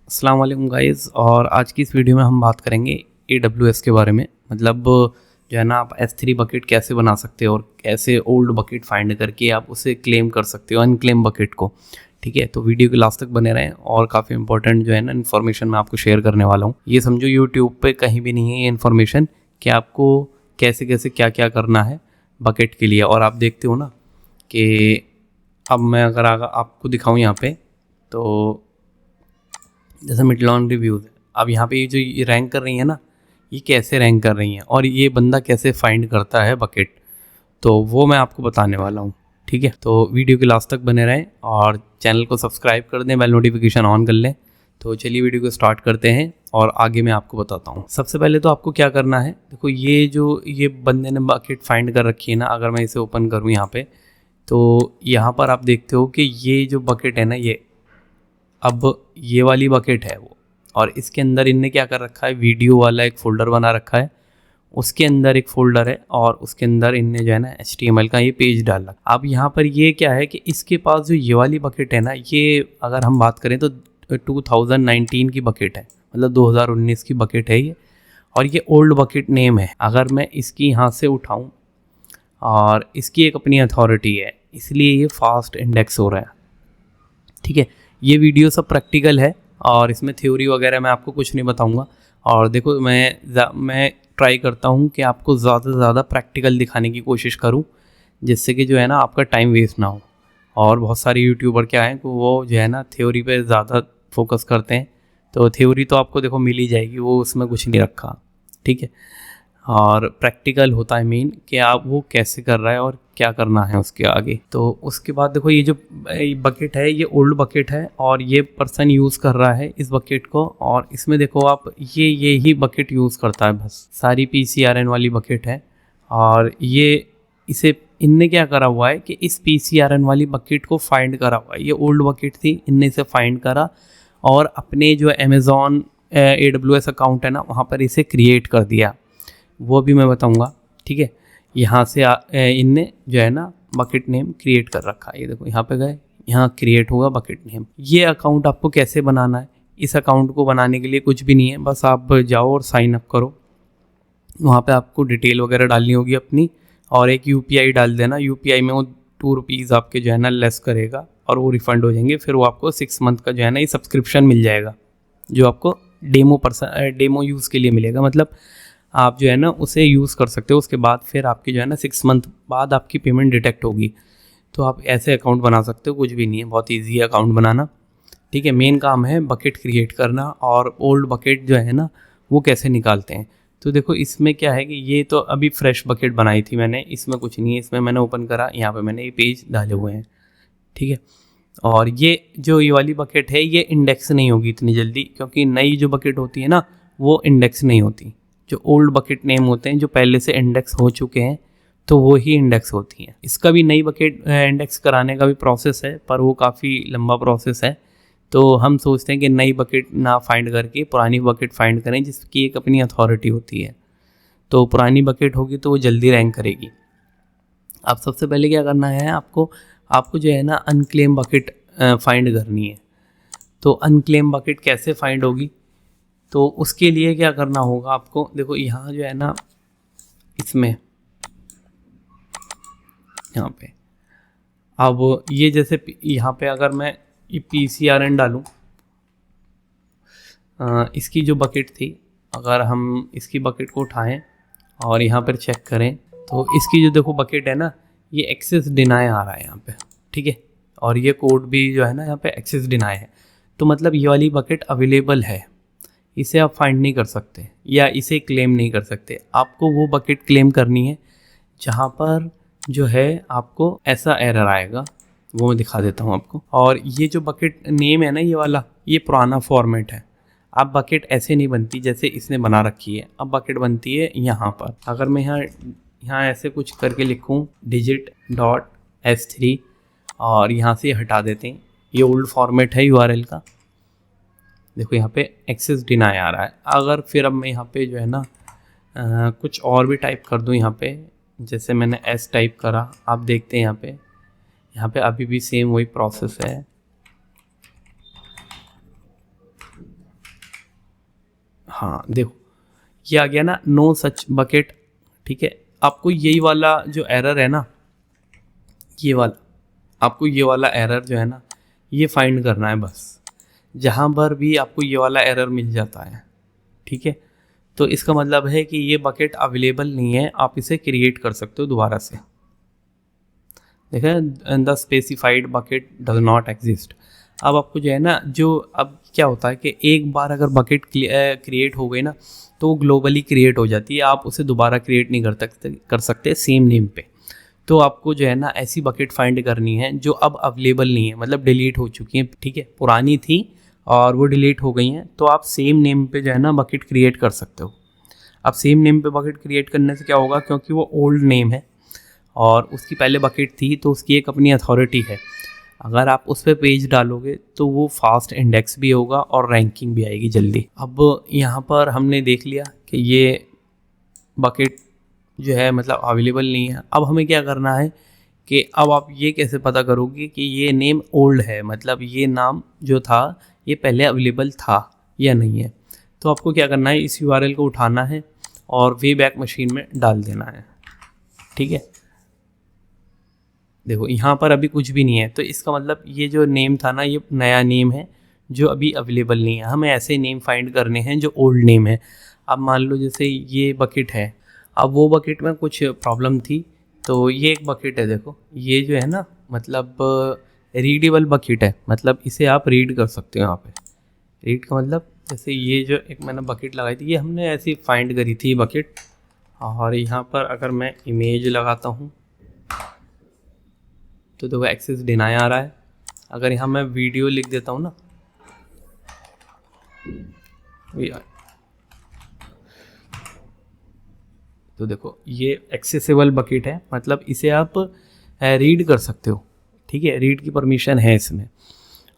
अस्सलाम वालेकुम गाइस। और आज की इस वीडियो में हम बात करेंगे AWS के बारे में। मतलब जो है ना, आप S3 बकेट कैसे बना सकते हो और कैसे ओल्ड बकेट फाइंड करके आप उसे क्लेम कर सकते हो, अनक्लेम बकेट को। ठीक है, तो वीडियो के लास्ट तक बने रहें और काफ़ी इंपॉर्टेंट जो है ना इन्फॉर्मेशन मैं आपको शेयर करने वाला हूँ। ये समझो यूट्यूब पे कहीं भी नहीं है ये इन्फॉर्मेशन कि आपको कैसे कैसे क्या क्या करना है बकेट के लिए। और आप देखते हो ना कि अब मैं अगर आपको दिखाऊँ यहाँ पे, तो जैसे मिडलॉन रिव्यूज़ है। अब यहाँ पे ये जो ये रैंक कर रही है ना, ये कैसे रैंक कर रही हैं और ये बंदा कैसे फाइंड करता है बकेट, तो वो मैं आपको बताने वाला हूँ। ठीक है, तो वीडियो के लास्ट तक बने रहें और चैनल को सब्सक्राइब कर दें, बेल नोटिफिकेशन ऑन कर लें। तो चलिए वीडियो को स्टार्ट करते हैं और आगे मैं आपको बताता हूँ। सबसे पहले तो आपको क्या करना है, देखो ये बंदे ने बकेट फाइंड कर रखी है ना। अगर मैं इसे ओपन करूँ यहाँ पे, तो यहाँ पर आप देखते हो कि ये जो बकेट है ना, अब ये वाली बकेट है वो। और इसके अंदर इनने क्या कर रखा है, वीडियो वाला एक फ़ोल्डर बना रखा है, उसके अंदर एक फ़ोल्डर है और उसके अंदर इनने जो है ना HTML का ये पेज डाल रखा। अब यहाँ पर ये क्या है कि इसके पास जो ये वाली बकेट है ना, ये अगर हम बात करें तो 2019 की बकेट है, मतलब 2019 की बकेट है ये। और ये ओल्ड बकेट नेम है। अगर मैं इसकी यहाँ से उठाऊँ, और इसकी एक अपनी अथॉरिटी है, इसलिए ये फास्ट इंडेक्स हो रहा है। ठीक है, ये वीडियो सब प्रैक्टिकल है और इसमें थ्योरी वगैरह मैं आपको कुछ नहीं बताऊंगा। और देखो मैं ट्राई करता हूँ कि आपको ज़्यादा से ज़्यादा प्रैक्टिकल दिखाने की कोशिश करूँ, जिससे कि जो है ना आपका टाइम वेस्ट ना हो। और बहुत सारे यूट्यूबर क्या हैं कि वो जो है ना थ्योरी पे ज़्यादा फोकस करते हैं, तो थ्योरी तो आपको देखो मिल ही जाएगी, वो उसमें कुछ नहीं रखा। ठीक है, और प्रैक्टिकल होता है मेन कि आप वो कैसे कर रहा है और क्या करना है उसके आगे। तो उसके बाद देखो ये जो बकेट है ये ओल्ड बकेट है और ये पर्सन यूज़ कर रहा है इस बकेट को। और इसमें देखो आप ये ही बकेट यूज़ करता है, बस सारी PCRN वाली बकेट है। और ये इसे इनने क्या करा हुआ है कि इस PCRN वाली बकेट को फाइंड करा हुआ है। ये ओल्ड बकेट थी, इनने इसे फाइंड करा और अपने जो अमेज़ॉन AWS अकाउंट है ना, वहाँ पर इसे क्रिएट कर दिया। वो भी मैं बताऊंगा। ठीक है, यहाँ से इनने जो है ना बकेट नेम क्रिएट कर रखा है। ये देखो यहाँ पे गए, यहाँ क्रिएट होगा बकेट नेम। ये अकाउंट आपको कैसे बनाना है, इस अकाउंट को बनाने के लिए कुछ भी नहीं है, बस आप जाओ और साइन अप करो। वहाँ पे आपको डिटेल वगैरह डालनी होगी अपनी, और एक UPI डाल देना। UPI में वो 2 रुपीज़ आपके जो है ना लेस करेगा और वो रिफ़ंड हो जाएंगे। फिर वो आपको 6 मंथ का जो है ना ये सब्सक्रिप्शन मिल जाएगा, जो आपको डेमो यूज़ के लिए मिलेगा। मतलब आप जो है ना उसे यूज़ कर सकते हो। उसके बाद फिर आपकी जो है ना 6 मंथ बाद आपकी पेमेंट डिटेक्ट होगी। तो आप ऐसे अकाउंट बना सकते हो, कुछ भी नहीं है, बहुत ईजी है अकाउंट बनाना। ठीक है, मेन काम है बकेट क्रिएट करना और ओल्ड बकेट जो है ना वो कैसे निकालते हैं। तो देखो इसमें क्या है कि ये तो अभी फ्रेश बकेट बनाई थी मैंने, इसमें कुछ नहीं है। इसमें मैंने ओपन करा, यहाँ पे मैंने ये पेज डाले हुए हैं। ठीक है, और ये जो ये वाली बकेट है ये इंडेक्स नहीं होगी इतनी जल्दी, क्योंकि नई जो बकेट होती है ना वो इंडेक्स नहीं होती। जो ओल्ड बकेट नेम होते हैं जो पहले से इंडेक्स हो चुके हैं, तो वो ही इंडेक्स होती हैं। इसका भी नई बकेट इंडेक्स कराने का भी प्रोसेस है, पर वो काफ़ी लंबा प्रोसेस है। तो हम सोचते हैं कि नई बकेट ना फाइंड करके पुरानी बकेट फाइंड करें, जिसकी एक अपनी अथॉरिटी होती है। तो पुरानी बकेट होगी तो वो जल्दी रैंक करेगी। अब सबसे पहले क्या करना है आपको जो है ना अनक्लेम बकेट फाइंड करनी है। तो अनक्लेम बकेट कैसे फाइंड होगी, तो उसके लिए क्या करना होगा आपको, देखो यहाँ जो है ना इसमें यहाँ पे, अब ये जैसे यहाँ पे अगर मैं ये PCRN डालूँ, इसकी जो बकेट थी, अगर हम इसकी बकेट को उठाएं और यहाँ पर चेक करें, तो इसकी जो देखो बकेट है ना, ये एक्सेस डिनाई आ रहा है यहाँ पे। ठीक है, और ये कोड भी जो है ना यहाँ पे एक्सेस डिनाई है। तो मतलब ये वाली बकेट अवेलेबल है, इसे आप फाइंड नहीं कर सकते या इसे क्लेम नहीं कर सकते। आपको वो बकेट क्लेम करनी है जहाँ पर जो है आपको ऐसा एरर आएगा, वो मैं दिखा देता हूँ आपको। और ये जो बकेट नेम है ना ये वाला, ये पुराना फॉर्मेट है। अब बकेट ऐसे नहीं बनती जैसे इसने बना रखी है, अब बकेट बनती है यहाँ पर। अगर मैं यहाँ ऐसे कुछ करके लिखूँ digit.s3 और यहाँ से हटा देते हैं, ये ओल्ड फॉर्मेट है URL का। देखो यहाँ पे एक्सेस डिनाई आ रहा है। अगर फिर अब मैं यहाँ पे जो है ना कुछ और भी टाइप कर दूँ यहाँ पे, जैसे मैंने S टाइप करा, आप देखते हैं यहाँ पे अभी भी सेम वही प्रोसेस है। हाँ देखो ये आ गया ना, नो सच बकेट। ठीक है, आपको यही वाला जो एरर है ना, ये वाला, आपको ये वाला एरर जो है ना ये फाइंड करना है बस। जहाँ पर भी आपको ये वाला एरर मिल जाता है, ठीक है, तो इसका मतलब है कि ये बकेट अवेलेबल नहीं है, आप इसे क्रिएट कर सकते हो दोबारा से। देखें, the specified bucket does not exist. अब आपको जो है ना, जो अब क्या होता है कि एक बार अगर बकेट क्रिएट हो गई ना तो वो ग्लोबली क्रिएट हो जाती है, आप उसे दोबारा क्रिएट नहीं कर सकते सेम नेम पे। तो आपको जो है ना ऐसी बकेट फाइंड करनी है जो अब अवेलेबल नहीं है, मतलब डिलीट हो चुकी हैं, ठीक है, पुरानी थी और वो डिलीट हो गई हैं, तो आप सेम नेम पे जो है ना बकेट क्रिएट कर सकते हो। अब सेम नेम पे बकेट क्रिएट करने से क्या होगा, क्योंकि वो ओल्ड नेम है और उसकी पहले बकेट थी तो उसकी एक अपनी अथॉरिटी है। अगर आप उस पर पेज डालोगे तो वो फास्ट इंडेक्स भी होगा और रैंकिंग भी आएगी जल्दी। अब यहाँ पर हमने देख लिया कि ये बकेट जो है मतलब अवेलेबल नहीं है। अब हमें क्या करना है कि अब आप ये कैसे पता करोगे कि ये नेम ओल्ड है, मतलब ये नाम जो था ये पहले अवेलेबल था या नहीं है। तो आपको क्या करना है, इस URL को उठाना है और वे बैक मशीन में डाल देना है। ठीक है, देखो यहाँ पर अभी कुछ भी नहीं है, तो इसका मतलब ये जो नेम था ना ये नया नेम है जो अभी अवेलेबल नहीं है। हमें ऐसे नेम फाइंड करने हैं जो ओल्ड नेम है। अब मान लो जैसे ये बकेट है, अब वो बकेट में कुछ प्रॉब्लम थी, तो ये एक बकेट है, देखो ये जो है ना मतलब रीडेबल बकेट है, मतलब इसे आप रीड कर सकते हो। यहाँ पे रीड का मतलब जैसे ये जो एक मैंने बकेट लगाई थी, ये हमने ऐसी फाइंड करी थी बकेट। और यहाँ पर अगर मैं इमेज लगाता हूँ तो देखो एक्सेस डिनाई आ रहा है। अगर यहाँ मैं वीडियो लिख देता हूँ ना, तो देखो ये एक्सेसिबल बकेट है, मतलब इसे आप रीड कर सकते हो। ठीक है, रीड की परमिशन है इसमें।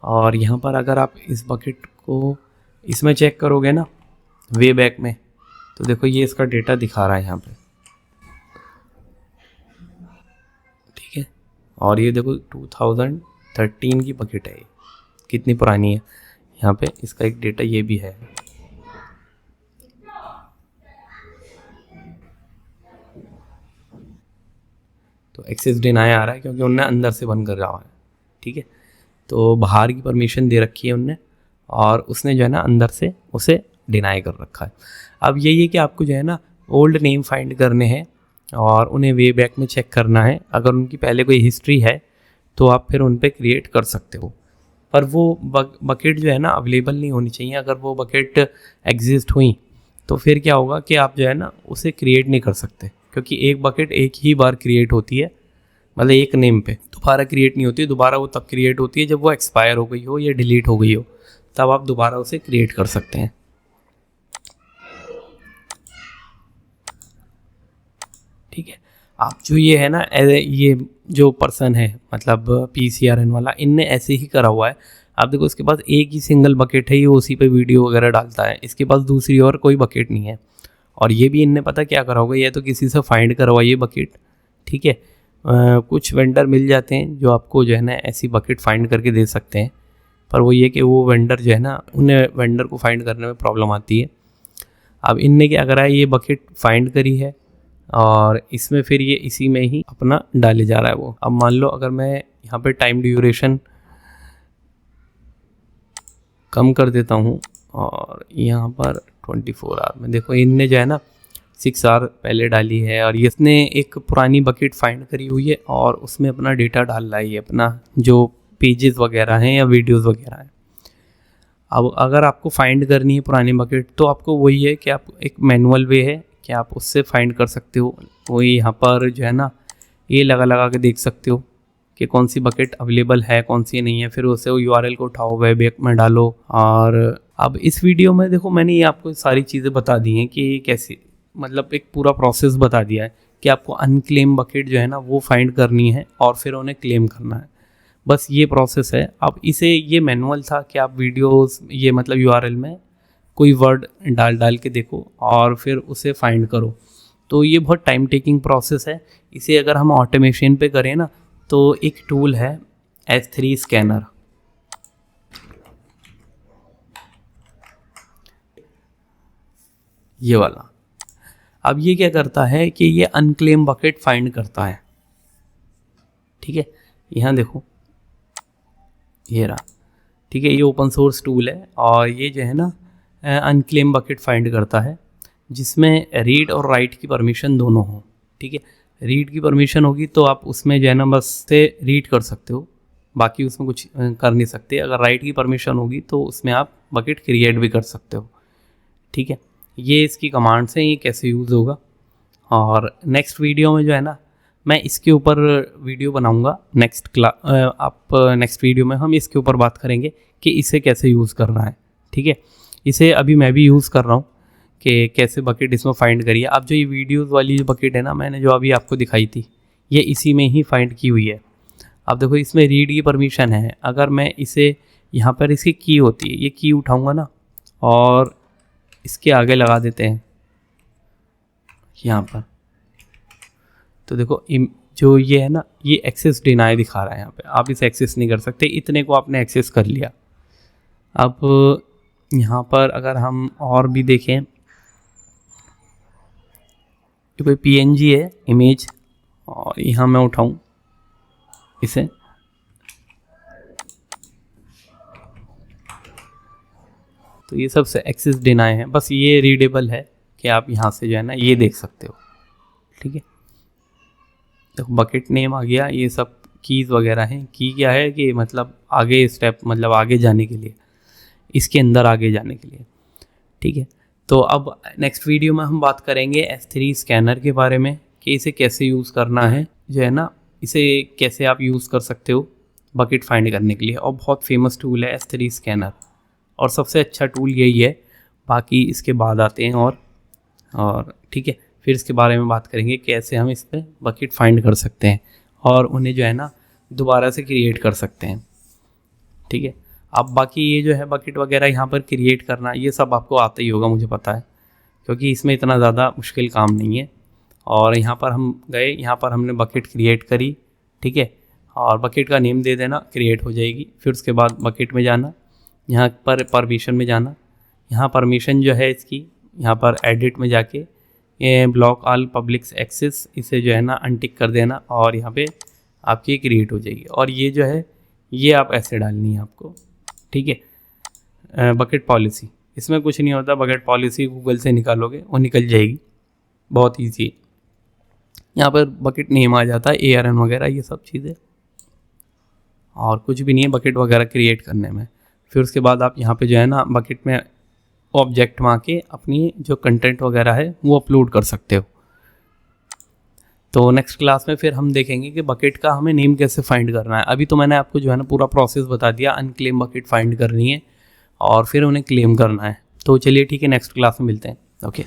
और यहाँ पर अगर आप इस बकेट को इसमें चेक करोगे ना वे बैक में, तो देखो ये इसका डेटा दिखा रहा है यहाँ पे। ठीक है, और ये देखो 2013 की बकेट है, ये कितनी पुरानी है। यहाँ पे इसका एक डेटा ये भी है। तो एक्सेस डिनाई आ रहा है क्योंकि उनने अंदर से बंद कर रहा है। ठीक है, तो बाहर की परमिशन दे रखी है उनने और उसने जो है ना अंदर से उसे डिनाई कर रखा है। अब यही है कि आपको जो है ना ओल्ड नेम फाइंड करने हैं और उन्हें वे बैक में चेक करना है। अगर उनकी पहले कोई हिस्ट्री है तो आप फिर उन पर क्रिएट कर सकते हो, पर वो बकेट जो है ना अवेलेबल नहीं होनी चाहिए। अगर वो बकेट एग्जिस्ट हुई तो फिर क्या होगा कि आप जो है ना उसे क्रिएट नहीं कर सकते, क्योंकि एक बकेट एक ही बार क्रिएट होती है, मतलब एक नेम पे दोबारा क्रिएट नहीं होती। दोबारा वो तब क्रिएट होती है जब वो एक्सपायर हो गई हो या डिलीट हो गई हो, तब आप दोबारा उसे क्रिएट कर सकते हैं। ठीक है, आप जो ये है ना ये जो पर्सन है मतलब PCRN वाला, इनने ऐसे ही करा हुआ है। आप देखो इसके पास एक ही सिंगल बकेट है, ये उसी पे वीडियो वगैरह डालता है, इसके पास दूसरी और कोई बकेट नहीं है। और ये भी इनने पता क्या करा होगा, ये तो किसी से फाइंड करवा ये बकेट। ठीक है, कुछ वेंडर मिल जाते हैं जो आपको जो है ना ऐसी बकेट फाइंड करके दे सकते हैं, पर वो ये कि वो वेंडर जो है ना उन्हें वेंडर को फाइंड करने में प्रॉब्लम आती है। अब इनने क्या करा है, ये बकेट फाइंड करी है और इसमें फिर ये इसी में ही अपना डाले जा रहा है वो। अब मान लो अगर मैं यहाँ पे टाइम ड्यूरेशन कम कर देता हूँ और यहाँ पर 24 आवर में, देखो इनने जो है ना 6 आवर पहले डाली है और इसने एक पुरानी बकेट फाइंड करी हुई है और उसमें अपना डेटा डाल रहा है, अपना जो पेजेस वगैरह हैं या वीडियोस वगैरह हैं। अब अगर आपको फाइंड करनी है पुरानी बकेट तो आपको वही है कि आप एक मैनुअल वे है कि आप उससे फाइंड कर सकते हो। वही यहाँ पर जो है ना ये लगा के देख सकते हो कि कौन सी बकेट अवेलेबल है कौन सी नहीं है, फिर उसे वो URL को उठाओ वेब बैक में डालो। और अब इस वीडियो में देखो मैंने ये आपको सारी चीज़ें बता दी हैं कि कैसे, मतलब एक पूरा प्रोसेस बता दिया है कि आपको अनक्लेम बकेट जो है ना वो फाइंड करनी है और फिर उन्हें क्लेम करना है, बस ये प्रोसेस है। अब इसे ये मैनुअल था कि आप वीडियोस ये मतलब URL में कोई वर्ड डाल के देखो और फिर उसे फाइंड करो, तो ये बहुत टाइम टेकिंग प्रोसेस है। इसे अगर हम ऑटोमेशन पे करें ना तो एक टूल है S3 स्कैनर। ये वाला। अब ये क्या करता है कि ये अनक्लेम बकेट फाइंड करता है, ठीक है। यहाँ देखो ये रहा, ठीक है, ये ओपन सोर्स टूल है और ये जो है ना अनक्लेम बकेट फाइंड करता है जिसमें रीड और राइट की परमिशन दोनों हो, ठीक है। रीड की परमिशन होगी तो आप उसमें जो है ना बस से रीड कर सकते हो, बाकी उसमें कुछ कर नहीं सकते। अगर राइट की परमिशन होगी तो उसमें आप बकेट क्रिएट भी कर सकते हो, ठीक है। ये इसकी कमांड्स हैं, ये कैसे यूज़ होगा। और नेक्स्ट वीडियो में जो है ना मैं इसके ऊपर वीडियो बनाऊंगा, नेक्स्ट वीडियो में हम इसके ऊपर बात करेंगे कि इसे कैसे यूज़ करना है, ठीक है। इसे अभी मैं भी यूज़ कर रहा हूँ कि कैसे बकेट इसमें फाइंड करिए। अब जो ये वीडियोस वाली जो बकेट है ना मैंने जो अभी आपको दिखाई थी, ये इसी में ही फाइंड की हुई है। अब देखो इसमें रीड की परमिशन है, अगर मैं इसे यहाँ पर इसकी की होती है, ये की उठाऊँगा ना और इसके आगे लगा देते हैं यहाँ पर, तो देखो जो ये है ना ये एक्सेस डिनाई दिखा रहा है यहाँ पे, आप इसे एक्सेस नहीं कर सकते, इतने को आपने एक्सेस कर लिया। अब यहाँ पर अगर हम और भी देखें, कोई PNG है इमेज और यहाँ मैं उठाऊँ इसे, तो ये सबसे एक्सेस डिनाई है। बस ये रीडेबल है कि आप यहाँ से जो है ना ये देख सकते हो, ठीक है। देखो बकेट नेम आ गया, ये सब कीज़ वगैरह हैं। की क्या है कि मतलब आगे स्टेप, मतलब आगे जाने के लिए, इसके अंदर आगे जाने के लिए, ठीक है। तो अब नेक्स्ट वीडियो में हम बात करेंगे S3 स्कैनर के बारे में कि इसे कैसे यूज़ करना है, जो है ना इसे कैसे आप यूज़ कर सकते हो बकेट फाइंड करने के लिए। और बहुत फेमस टूल है S3 स्कैनर और सबसे अच्छा टूल यही है, बाकी इसके बाद आते हैं और ठीक है, फिर इसके बारे में बात करेंगे कैसे हम इस पर बकेट फाइंड कर सकते हैं और उन्हें जो है ना दोबारा से क्रिएट कर सकते हैं, ठीक है। अब बाकी ये जो है बकेट वगैरह यहाँ पर क्रिएट करना, ये सब आपको आता ही होगा मुझे पता है, क्योंकि इसमें इतना ज़्यादा मुश्किल काम नहीं है। और यहाँ पर हम गए, यहाँ पर हमने बकेट क्रिएट करी, ठीक है, और बकेट का नेम दे देना, क्रिएट हो जाएगी। फिर उसके बाद बकेट में जाना, यहाँ पर परमिशन में जाना, यहाँ परमिशन जो है इसकी, यहाँ पर एडिट में जाके ये ब्लॉक ऑल पब्लिक एक्सेस, इसे जो है ना अनटिक कर देना और यहाँ पे आपकी क्रिएट हो जाएगी। और ये जो है ये आप ऐसे डालनी है आपको, ठीक है। बकेट पॉलिसी, इसमें कुछ नहीं होता, बकेट पॉलिसी गूगल से निकालोगे वो निकल जाएगी, बहुत ईजी है। यहाँ पर बकेट नेम आ जाता है, ARN वगैरह ये सब चीज़ें, और कुछ भी नहीं है बकेट वगैरह क्रिएट करने में। फिर उसके बाद आप यहाँ पे जो है ना बकेट में ऑब्जेक्ट में आके अपनी जो कंटेंट वगैरह है वो अपलोड कर सकते हो। तो नेक्स्ट क्लास में फिर हम देखेंगे कि बकेट का हमें नेम कैसे फाइंड करना है। अभी तो मैंने आपको जो है ना पूरा प्रोसेस बता दिया, अनक्लेम बकेट फाइंड करनी है और फिर उन्हें क्लेम करना है। तो चलिए ठीक है, नेक्स्ट क्लास में मिलते हैं। ओके।